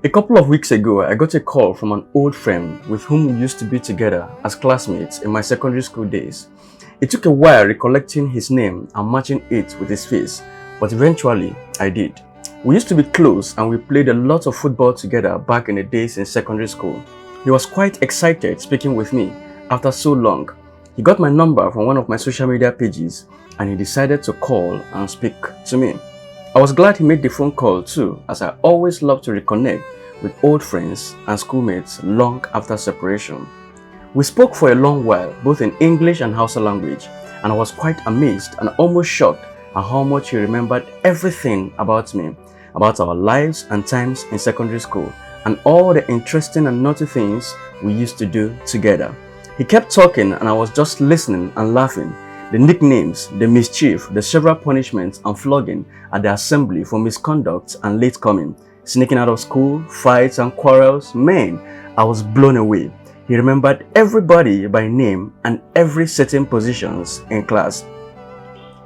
A couple of weeks ago, I got a call from an old friend with whom we used to be together as classmates in my secondary school days. It took a while recollecting his name and matching it with his face, but eventually I did. We used to be close and we played a lot of football together back in the days in secondary school. He was quite excited speaking with me after so long. He got my number from one of my social media pages and he decided to call and speak to me. I was glad he made the phone call too, as I always love to reconnect with old friends and schoolmates long after separation. We spoke for a long while, both in English and Hausa language, and I was quite amazed and almost shocked at how much he remembered everything about me, about our lives and times in secondary school, and all the interesting and naughty things we used to do together. He kept talking and I was just listening and laughing. The nicknames, the mischief, the several punishments and flogging at the assembly for misconduct and late coming, sneaking out of school, fights and quarrels. Man, I was blown away. He remembered everybody by name and every certain positions in class.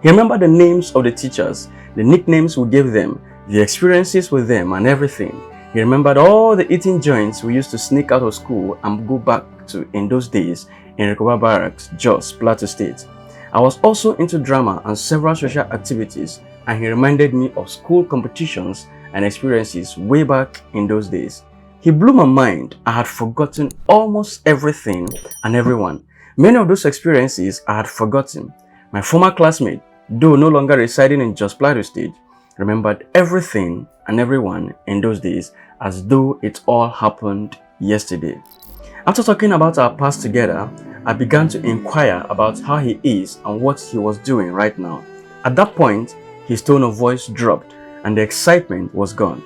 He remembered the names of the teachers, the nicknames we gave them, the experiences with them and everything. He remembered all the eating joints we used to sneak out of school and go back to in those days in Recoba Barracks, Jos, Plateau State. I was also into drama and several social activities, and he reminded me of school competitions and experiences way back in those days. He blew my mind. I had forgotten almost everything and everyone. Many of those experiences I had forgotten. My former classmate, though no longer residing in Jos Plateau State, remembered everything and everyone in those days as though it all happened yesterday. After talking about our past together, I began to inquire about how he is and what he was doing right now. At that point, his tone of voice dropped and the excitement was gone.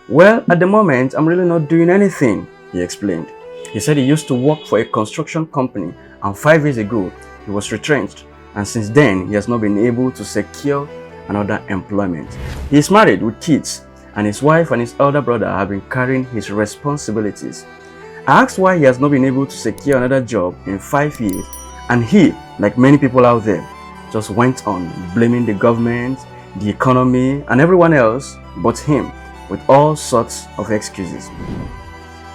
Well, at the moment, I'm really not doing anything, he explained. He said he used to work for a construction company and 5 years ago, he was retrenched, and since then, he has not been able to secure another employment. He is married with kids, and his wife and his elder brother have been carrying his responsibilities. I asked why he has not been able to secure another job in 5 years, and he, like many people out there, just went on blaming the government, the economy, and everyone else but him with all sorts of excuses.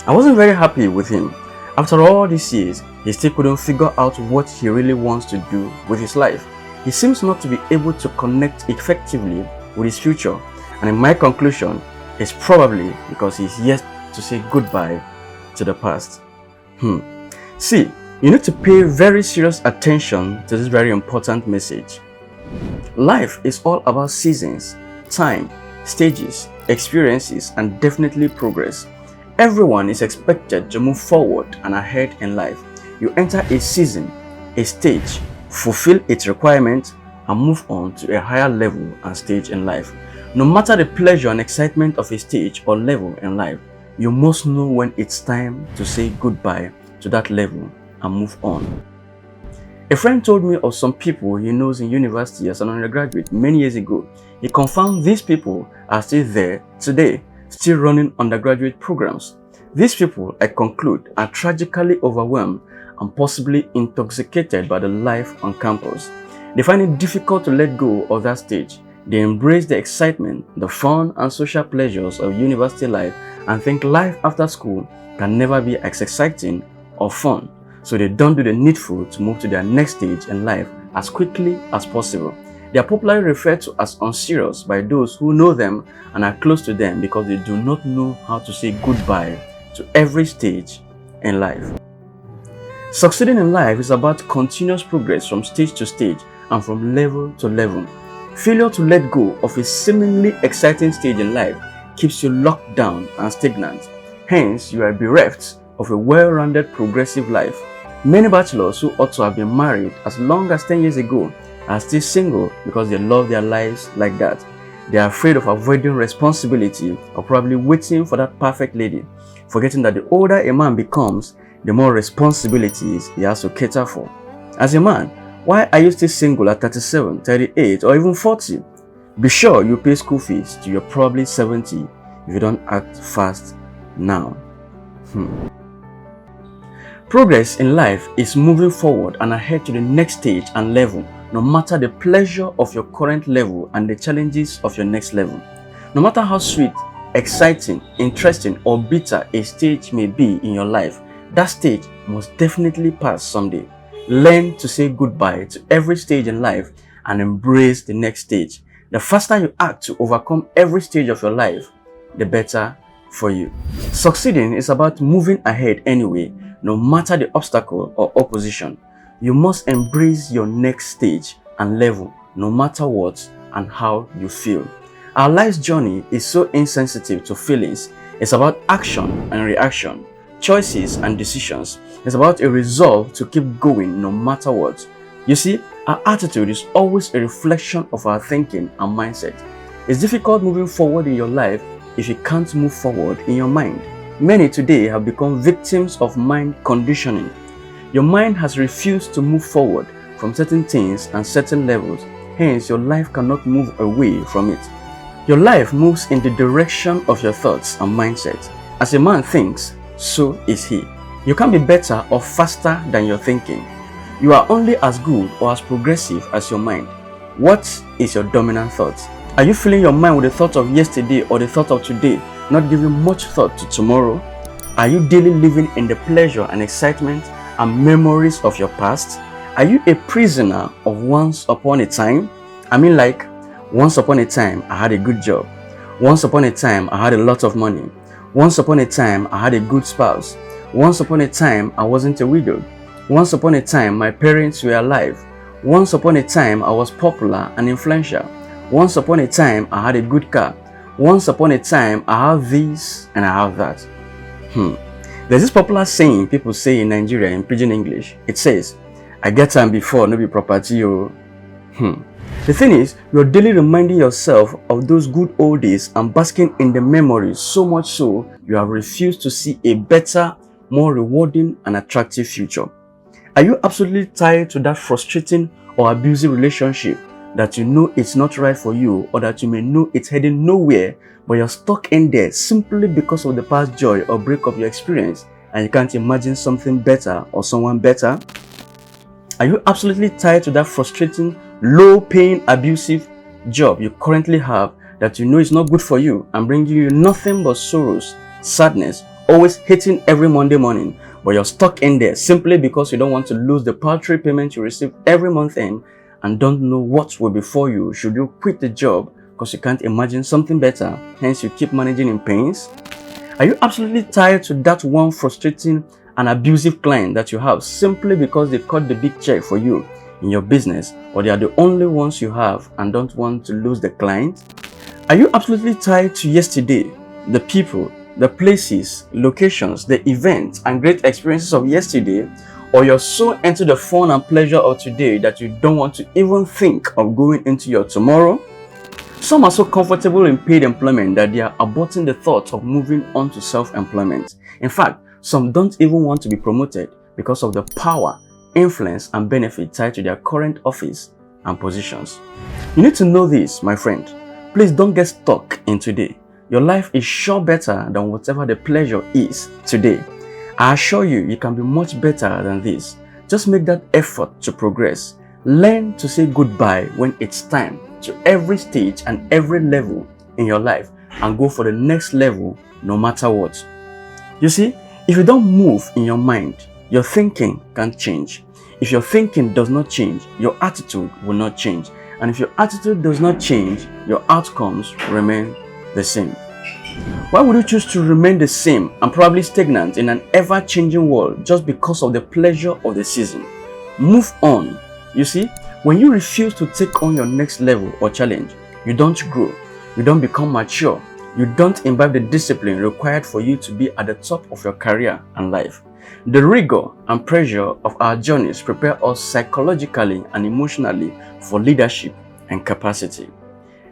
I wasn't very happy with him. After all these years, he still couldn't figure out what he really wants to do with his life. He seems not to be able to connect effectively with his future, and in my conclusion, it's probably because he's yet to say goodbye to the past. See, you need to pay very serious attention to this very important message. Life is all about seasons, time, stages, experiences, and definitely progress. Everyone is expected to move forward and ahead in life. You enter a season, a stage, fulfill its requirements, and move on to a higher level and stage in life. No matter the pleasure and excitement of a stage or level in life, you must know when it's time to say goodbye to that level and move on. A friend told me of some people he knows in university as an undergraduate many years ago. He confirmed these people are still there today, still running undergraduate programs. These people, I conclude, are tragically overwhelmed and possibly intoxicated by the life on campus. They find it difficult to let go of that stage. They embrace the excitement, the fun and social pleasures of university life and think life after school can never be as exciting or fun. So they don't do the needful to move to their next stage in life as quickly as possible. They are popularly referred to as unserious by those who know them and are close to them because they do not know how to say goodbye to every stage in life. Succeeding in life is about continuous progress from stage to stage and from level to level. Failure to let go of a seemingly exciting stage in life keeps you locked down and stagnant. Hence, you are bereft of a well-rounded progressive life. Many bachelors who ought to have been married as long as 10 years ago are still single because they love their lives like that. They are afraid of avoiding responsibility or probably waiting for that perfect lady, forgetting that the older a man becomes, the more responsibilities he has to cater for. As a man, why are you still single at 37, 38 or even 40? Be sure you pay school fees till you're probably 70 if you don't act fast now. Progress in life is moving forward and ahead to the next stage and level, no matter the pleasure of your current level and the challenges of your next level. No matter how sweet exciting, interesting, or bitter a stage may be in your life, that stage must definitely pass someday. Learn to say goodbye to every stage in life and embrace the next stage. The faster you act to overcome every stage of your life, the better for you. Succeeding is about moving ahead anyway, no matter the obstacle or opposition. You must embrace your next stage and level, no matter what and how you feel. Our life's journey is so insensitive to feelings. It's about action and reaction, choices and decisions. It's about a resolve to keep going no matter what. You see, our attitude is always a reflection of our thinking and mindset. It's difficult moving forward in your life if you can't move forward in your mind. Many today have become victims of mind conditioning. Your mind has refused to move forward from certain things and certain levels. Hence, your life cannot move away from it. Your life moves in the direction of your thoughts and mindset. As a man thinks, so is he. You can't be better or faster than your thinking. You are only as good or as progressive as your mind. What is your dominant thought? Are you filling your mind with the thoughts of yesterday or the thought of today, not giving much thought to tomorrow? Are you daily living in the pleasure and excitement and memories of your past? Are you a prisoner of once upon a time? Once upon a time, I had a good job. Once upon a time, I had a lot of money. Once upon a time, I had a good spouse. Once upon a time, I wasn't a widow. Once upon a time, my parents were alive. Once upon a time, I was popular and influential. Once upon a time, I had a good car. Once upon a time, I have this and I have that. There's this popular saying people say in Nigeria in pidgin English. It says, I get time before, no be property. The thing is, you're daily reminding yourself of those good old days and basking in the memories so much so you have refused to see a better, more rewarding and attractive future. Are you absolutely tied to that frustrating or abusive relationship that you know it's not right for you, or that you may know it's heading nowhere, but you're stuck in there simply because of the past joy or breakup you experienced and you can't imagine something better or someone better? Are you absolutely tied to that frustrating, low-paying, abusive job you currently have that you know is not good for you and bringing you nothing but sorrows, sadness, always hating every Monday morning, but you're stuck in there simply because you don't want to lose the paltry payment you receive every month end and don't know what will be for you should you quit the job because you can't imagine something better, hence you keep managing in pains? Are you absolutely tied to that one frustrating and abusive client that you have simply because they cut the big check for you in your business, or they are the only ones you have and don't want to lose the client? Are you absolutely tied to yesterday, the people, the places, locations, the events and great experiences of yesterday, or you're so into the fun and pleasure of today that you don't want to even think of going into your tomorrow? Some are so comfortable in paid employment that they are aborting the thought of moving on to self-employment. In fact, some don't even want to be promoted because of the power, influence and benefit tied to their current office and positions. You need to know this, my friend. Please don't get stuck in today. Your life is sure better than whatever the pleasure is today. I assure you, you can be much better than this. Just make that effort to progress. Learn to say goodbye when it's time to every stage and every level in your life and go for the next level no matter what. You see, if you don't move in your mind, your thinking can't change. If your thinking does not change, your attitude will not change. And if your attitude does not change, your outcomes remain the same. Why would you choose to remain the same and probably stagnant in an ever-changing world just because of the pleasure of the season? Move on. You see, when you refuse to take on your next level or challenge, you don't grow, you don't become mature, you don't imbibe the discipline required for you to be at the top of your career and life. The rigor and pressure of our journeys prepare us psychologically and emotionally for leadership and capacity.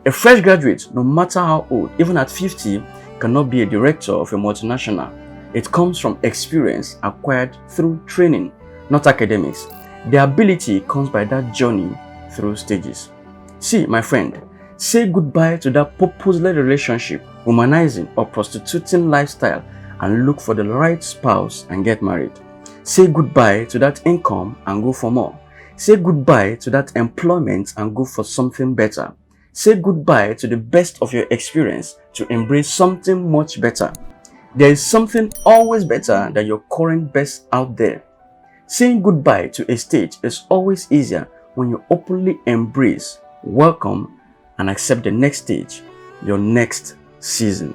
A fresh graduate, no matter how old, even at 50, cannot be a director of a multinational. It comes from experience acquired through training, not academics. The ability comes by that journey through stages. See, my friend, say goodbye to that purposeless relationship, humanizing or prostituting lifestyle, and look for the right spouse and get married. Say goodbye to that income and go for more. Say goodbye to that employment and go for something better. Say goodbye to the best of your experience to embrace something much better. There is something always better than your current best out there. Saying goodbye to a stage is always easier when you openly embrace, welcome, and accept the next stage, your next season.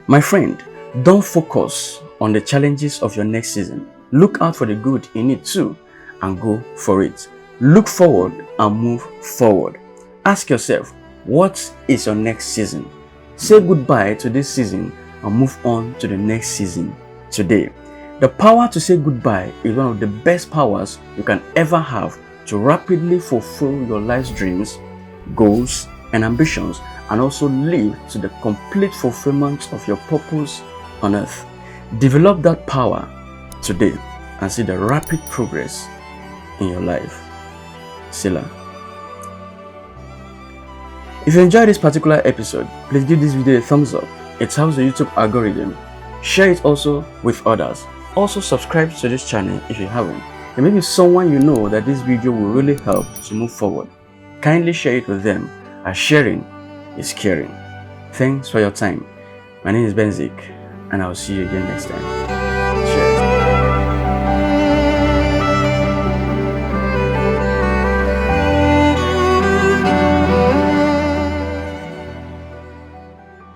My friend, don't focus on the challenges of your next season. Look out for the good in it too and go for it. Look forward and move forward. Ask yourself, what is your next season? Say goodbye to this season and move on to the next season today. The power to say goodbye is one of the best powers you can ever have to rapidly fulfill your life's dreams, goals, and ambitions, and also live to the complete fulfillment of your purpose on earth. Develop that power today and see the rapid progress in your life. Selah. If you enjoyed this particular episode, please give this video a thumbs up. It helps the YouTube algorithm. Share it also with others. Also subscribe to this channel if you haven't. There may be someone you know that this video will really help to move forward. Kindly share it with them, as sharing is caring. Thanks for your time. My name is Benzik, and I'll see you again next time.